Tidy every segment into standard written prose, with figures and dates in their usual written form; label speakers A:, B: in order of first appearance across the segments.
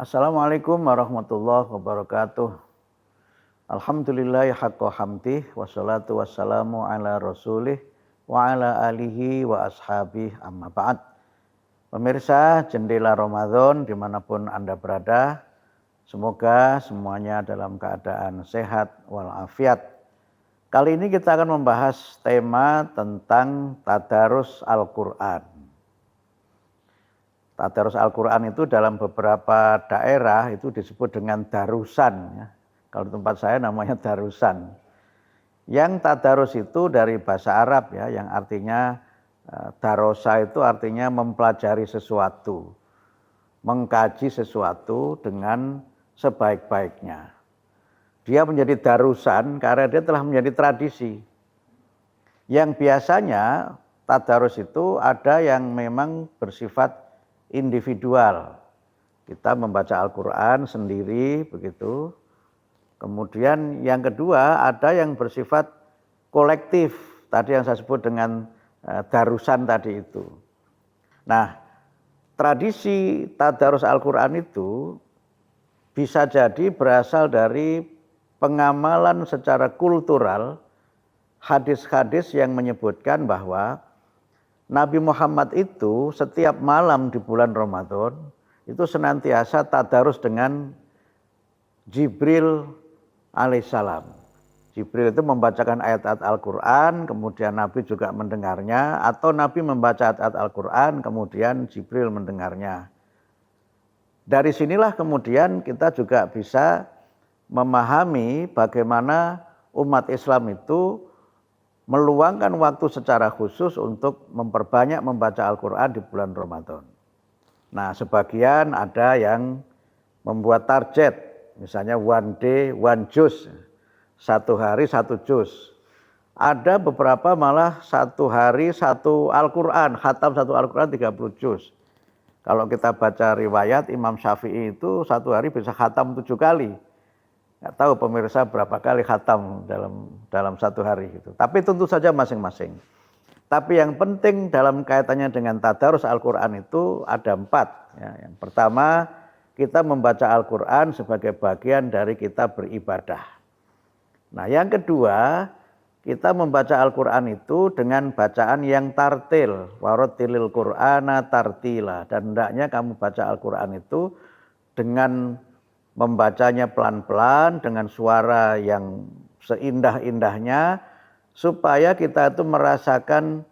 A: Assalamualaikum warahmatullahi wabarakatuh. Alhamdulillahi haqqa hamdih wassalatu wassalamu ala rasulih wa ala alihi wa ashabih amma ba'd. Pemirsa Jendela Ramadan dimanapun Anda berada, semoga semuanya dalam keadaan sehat walafiat. Kali ini kita akan membahas tema tentang tadarus Al-Quran. Tadarus Al-Quran itu dalam beberapa daerah itu disebut dengan darusan. Ya. Kalau di tempat saya namanya darusan. Yang tadarus itu dari bahasa Arab ya, yang artinya darosa itu artinya mempelajari sesuatu, mengkaji sesuatu dengan sebaik-baiknya. Dia menjadi darusan karena dia telah menjadi tradisi. Yang biasanya tadarus itu ada yang memang bersifat individual. Kita membaca Al-Quran sendiri begitu. Kemudian yang kedua ada yang bersifat kolektif. Tadi yang saya sebut dengan darusan tadi itu. Nah, tradisi tadarus Al-Quran itu bisa jadi berasal dari pengamalan secara kultural hadis-hadis yang menyebutkan bahwa Nabi Muhammad itu setiap malam di bulan Ramadan itu senantiasa tadarus dengan Jibril alaihissalam. Jibril itu membacakan ayat-ayat Al-Quran, kemudian Nabi juga mendengarnya, atau Nabi membaca ayat-ayat Al-Quran, kemudian Jibril mendengarnya. Dari sinilah kemudian kita juga bisa memahami bagaimana umat Islam itu meluangkan waktu secara khusus untuk memperbanyak membaca Al-Quran di bulan Ramadan. Nah, sebagian ada yang membuat target, misalnya one day, one juz, satu hari satu juz. Ada beberapa malah satu hari satu Al-Quran, khatam satu Al-Quran 30 juz. Kalau kita baca riwayat Imam Syafi'i itu satu hari bisa khatam 7 kali. Nggak tahu pemirsa berapa kali khatam dalam satu hari itu. Tapi tentu saja masing-masing. Tapi yang penting dalam kaitannya dengan tadarus Al-Quran itu ada 4. Ya, yang pertama, kita membaca Al-Quran sebagai bagian dari kita beribadah. Nah, yang kedua, kita membaca Al-Quran itu dengan bacaan yang tartil. Warattilil Qur'ana tartila. Dan hendaknya kamu baca Al-Quran itu dengan membacanya pelan-pelan dengan suara yang seindah-indahnya supaya kita itu merasakan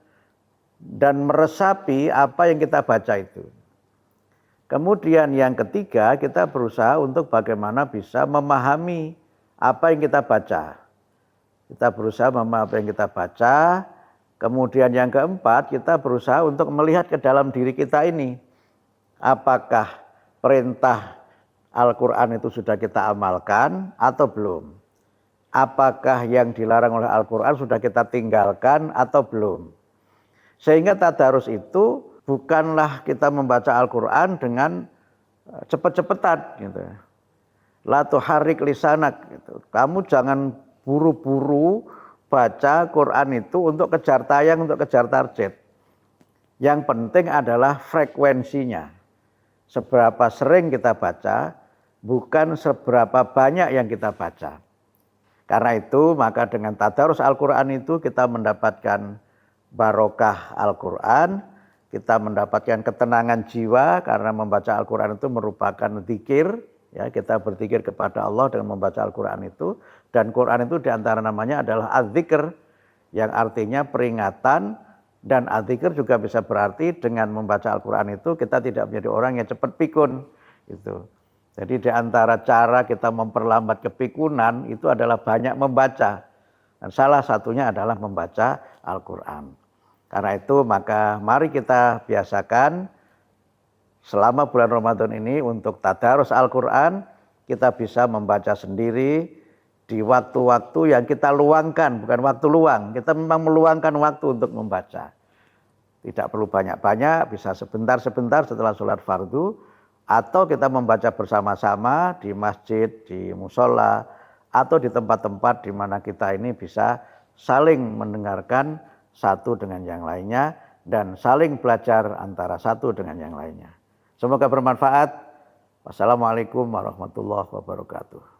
A: dan meresapi apa yang kita baca itu. Kemudian yang ketiga, kita berusaha untuk bagaimana bisa memahami apa yang kita baca. Kita berusaha memahami apa yang kita baca. Kemudian yang keempat, kita berusaha untuk melihat ke dalam diri kita ini. Apakah perintah Al-Quran itu sudah kita amalkan atau belum? Apakah yang dilarang oleh Al-Quran sudah kita tinggalkan atau belum? Sehingga tadarus itu bukanlah kita membaca Al-Quran dengan cepet-cepetan gitu. La tuharrik lisanak gitu. Kamu jangan buru-buru baca Quran itu untuk kejar tayang, untuk kejar target. Yang penting adalah frekuensinya. Seberapa sering kita baca, bukan seberapa banyak yang kita baca. Karena itu maka dengan tadarus Al-Quran itu kita mendapatkan barokah Al-Quran, kita mendapatkan ketenangan jiwa karena membaca Al-Quran itu merupakan zikir, ya, kita berzikir kepada Allah dengan membaca Al-Quran itu, dan Quran itu diantara namanya adalah az-zikr, yang artinya peringatan, dan az-zikr juga bisa berarti dengan membaca Al-Quran itu kita tidak menjadi orang yang cepat pikun gitu. Jadi di antara cara kita memperlambat kepikunan itu adalah banyak membaca. Dan salah satunya adalah membaca Al-Quran. Karena itu maka mari kita biasakan selama bulan Ramadan ini untuk tadarus Al-Quran. Kita bisa membaca sendiri di waktu-waktu yang kita luangkan. Bukan waktu luang, kita memang meluangkan waktu untuk membaca. Tidak perlu banyak-banyak, bisa sebentar-sebentar setelah sholat fardu. Atau kita membaca bersama-sama di masjid, di musola, atau di tempat-tempat di mana kita ini bisa saling mendengarkan satu dengan yang lainnya dan saling belajar antara satu dengan yang lainnya. Semoga bermanfaat. Wassalamualaikum warahmatullahi wabarakatuh.